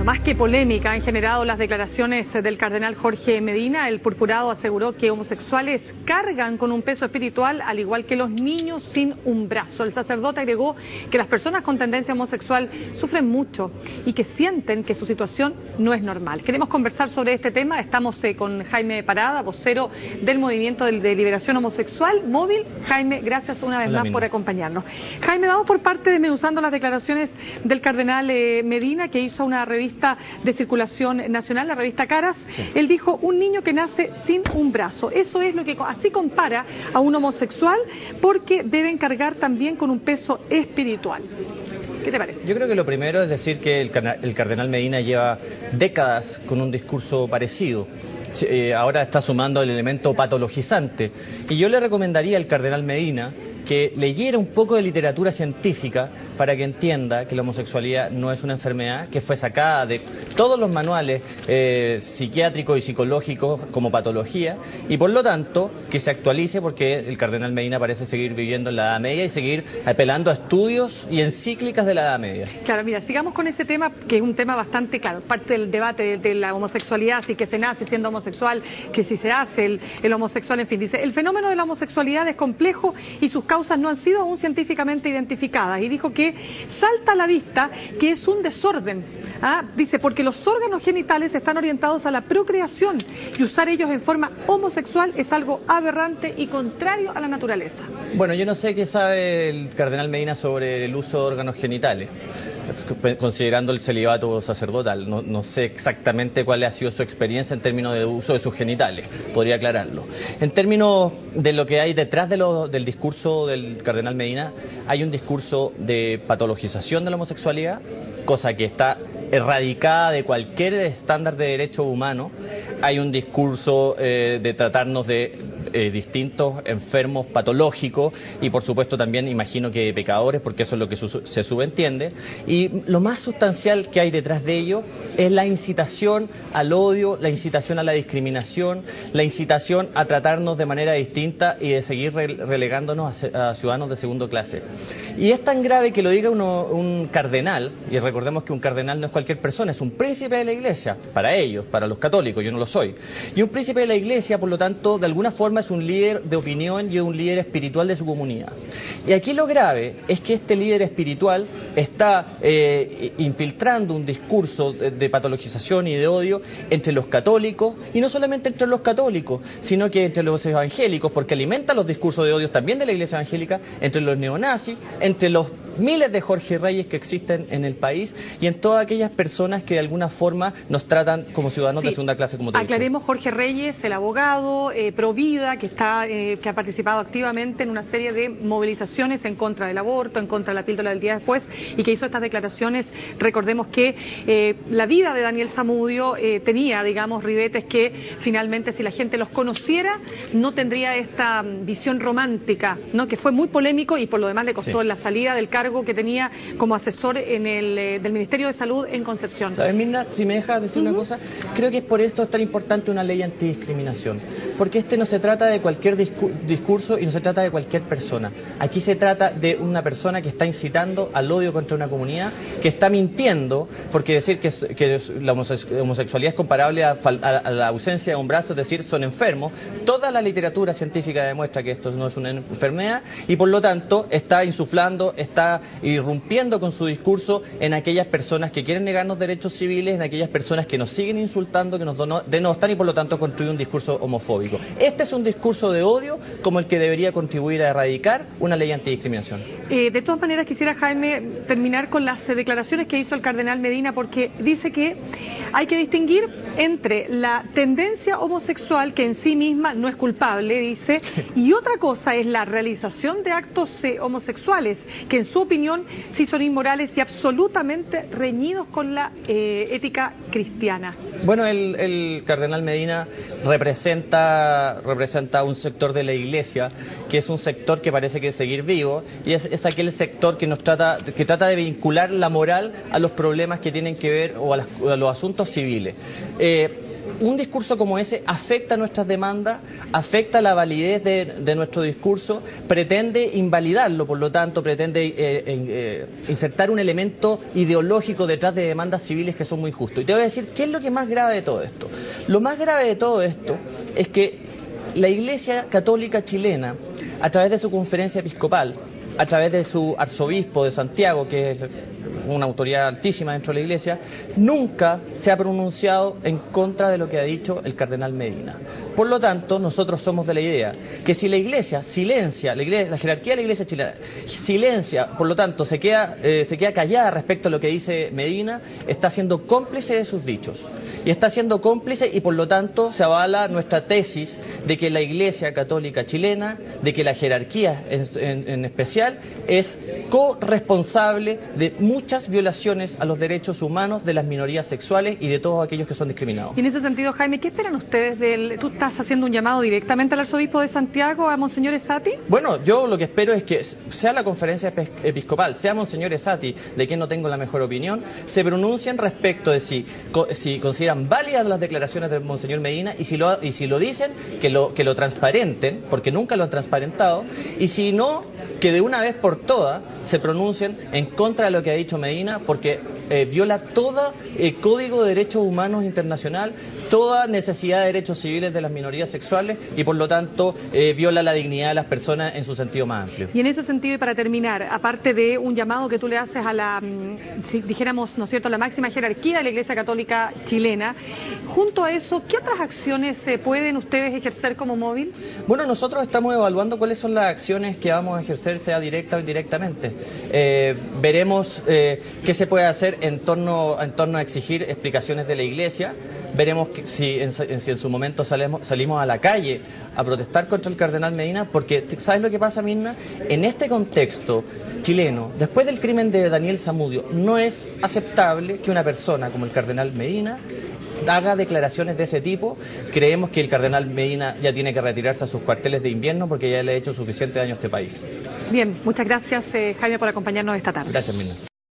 más que polémica han generado las declaraciones del cardenal Jorge Medina. El purpurado aseguró que homosexuales cargan con un peso espiritual al igual que los niños sin un brazo. El sacerdote agregó que las personas con tendencia homosexual sufren mucho y que sienten que su situación no es normal. Queremos conversar sobre este tema. Estamos con Jaime Parada, vocero del Movimiento de Liberación Homosexual Móvil. Jaime, gracias una vez más por acompañarnos. Jaime, vamos por parte desmenuzando las declaraciones del cardenal Medina, que hizo una revista de circulación nacional, la revista Caras. Sí. Él dijo, un niño que nace sin un brazo. Eso es lo que así compara a un homosexual, porque deben cargar también con un peso espiritual. ¿Qué te parece? Yo creo que lo primero es decir que el cardenal Medina lleva décadas con un discurso parecido. Ahora está sumando el elemento patologizante. Y yo le recomendaría al cardenal Medina que leyera un poco de literatura científica para que entienda que la homosexualidad no es una enfermedad que fue sacada de todos los manuales psiquiátricos y psicológicos como patología, y por lo tanto que se actualice, porque el cardenal Medina parece seguir viviendo en la Edad Media y seguir apelando a estudios y encíclicas de la Edad Media. Claro, mira, sigamos con ese tema, que es un tema bastante claro, parte del debate de la homosexualidad, si que se nace siendo homosexual, que si se hace el homosexual, en fin, dice, el fenómeno de la homosexualidad es complejo y sus causas no han sido aún científicamente identificadas, y dijo que salta a la vista que es un desorden. Dice, porque los órganos genitales están orientados a la procreación y usar ellos en forma homosexual es algo aberrante y contrario a la naturaleza. Bueno, yo no sé qué sabe el cardenal Medina sobre el uso de órganos genitales, considerando el celibato sacerdotal. No sé exactamente cuál ha sido su experiencia en términos de uso de sus genitales, podría aclararlo. En términos de lo que hay detrás del discurso del cardenal Medina, hay un discurso de patologización de la homosexualidad, cosa que está erradicada de cualquier estándar de derecho humano. Hay un discurso de tratarnos de distintos enfermos patológicos y por supuesto también imagino que de pecadores, porque eso es lo que se subentiende, y lo más sustancial que hay detrás de ello es la incitación al odio, la incitación a la discriminación, la incitación a tratarnos de manera distinta y de seguir relegándonos a ciudadanos de segunda clase. Y es tan grave que lo diga un cardenal, y recordemos que un cardenal no es cualquier persona, es un príncipe de la Iglesia, para ellos, para los católicos, yo no lo soy. Y un príncipe de la Iglesia, por lo tanto, de alguna forma es un líder de opinión y un líder espiritual de su comunidad. Y aquí lo grave es que este líder espiritual está infiltrando un discurso de patologización y de odio entre los católicos, y no solamente entre los católicos, sino que entre los evangélicos, porque alimenta los discursos de odio también de la Iglesia evangélica, entre los neonazis, entre los miles de Jorge Reyes que existen en el país y en todas aquellas personas que de alguna forma nos tratan como ciudadanos de segunda clase, como te aclaremos, Jorge Reyes, el abogado pro vida que ha participado activamente en una serie de movilizaciones en contra del aborto, en contra de la píldora del día después, y que hizo estas declaraciones. Recordemos que la vida de Daniel Zamudio tenía, digamos, ribetes que finalmente, si la gente los conociera, no tendría esta visión romántica, ¿no? Que fue muy polémico y por lo demás le costó la salida del cargo que tenía como asesor en del Ministerio de Salud en Concepción. ¿Sabes, Mirna? Si me dejas decir una cosa, creo que es por esto es tan importante una ley antidiscriminación, porque no se trata de cualquier discurso y no se trata de cualquier persona. Aquí se trata de una persona que está incitando al odio contra una comunidad, que está mintiendo, porque decir que la homosexualidad es comparable a la ausencia de un brazo, es decir, son enfermos. Toda la literatura científica demuestra que esto no es una enfermedad y por lo tanto está insuflando, está irrumpiendo con su discurso en aquellas personas que quieren negarnos derechos civiles, en aquellas personas que nos siguen insultando, que nos denostan y por lo tanto construyen un discurso homofóbico. Este es un discurso de odio como el que debería contribuir a erradicar una ley antidiscriminación. De todas maneras quisiera, Jaime, terminar con las declaraciones que hizo el cardenal Medina, porque dice que hay que distinguir entre la tendencia homosexual, que en sí misma no es culpable, dice, y otra cosa es la realización de actos homosexuales, que en su opinión sí son inmorales y absolutamente reñidos con la ética cristiana. Bueno, el cardenal Medina representa un sector de la Iglesia que es un sector que parece que seguir vivo, y es aquel sector que trata de vincular la moral a los problemas que tienen que ver o a los asuntos civiles. un discurso como ese afecta nuestras demandas, afecta la validez de nuestro discurso, pretende invalidarlo, por lo tanto pretende insertar un elemento ideológico detrás de demandas civiles que son muy justos. Y te voy a decir, ¿qué es lo que es más grave de todo esto? Lo más grave de todo esto es que la Iglesia Católica chilena, a través de su conferencia episcopal, a través de su arzobispo de Santiago, que es una autoridad altísima dentro de la Iglesia, nunca se ha pronunciado en contra de lo que ha dicho el cardenal Medina. Por lo tanto, nosotros somos de la idea que si la Iglesia silencia, la jerarquía de la Iglesia chilena silencia, por lo tanto se queda callada respecto a lo que dice Medina, está siendo cómplice de sus dichos. Y está siendo cómplice y por lo tanto se avala nuestra tesis de que la Iglesia Católica chilena, de que la jerarquía en especial, es corresponsable de muchas violaciones a los derechos humanos de las minorías sexuales y de todos aquellos que son discriminados. Y en ese sentido, Jaime, ¿qué esperan ustedes tú estás haciendo un llamado directamente al arzobispo de Santiago, a Monseñor Esati? Bueno, yo lo que espero es que sea la conferencia episcopal, sea Monseñor Esati, de quien no tengo la mejor opinión, se pronuncien respecto de si consideran válidas las declaraciones de Monseñor Medina y si lo dicen, que lo transparenten, porque nunca lo han transparentado, y si no, que de una vez por todas se pronuncien en contra de lo que ha dicho Medina, porque viola todo el Código de Derechos Humanos Internacional, toda necesidad de derechos civiles de las minorías sexuales y por lo tanto viola la dignidad de las personas en su sentido más amplio. Y en ese sentido, y para terminar, aparte de un llamado que tú le haces a la, si dijéramos, ¿no es cierto?, la máxima jerarquía de la Iglesia Católica chilena, junto a eso, ¿qué otras acciones pueden ustedes ejercer como móvil? Bueno, nosotros estamos evaluando cuáles son las acciones que vamos a ejercer, sea directa o indirectamente. Veremos qué se puede hacer en torno a exigir explicaciones de la Iglesia. Veremos si en su momento salimos a la calle a protestar contra el cardenal Medina, porque ¿sabes lo que pasa, Mirna? En este contexto chileno, después del crimen de Daniel Zamudio, no es aceptable que una persona como el cardenal Medina haga declaraciones de ese tipo. Creemos que el cardenal Medina ya tiene que retirarse a sus cuarteles de invierno porque ya le ha hecho suficiente daño a este país. Bien, muchas gracias, Jaime, por acompañarnos esta tarde. Gracias, Mirna.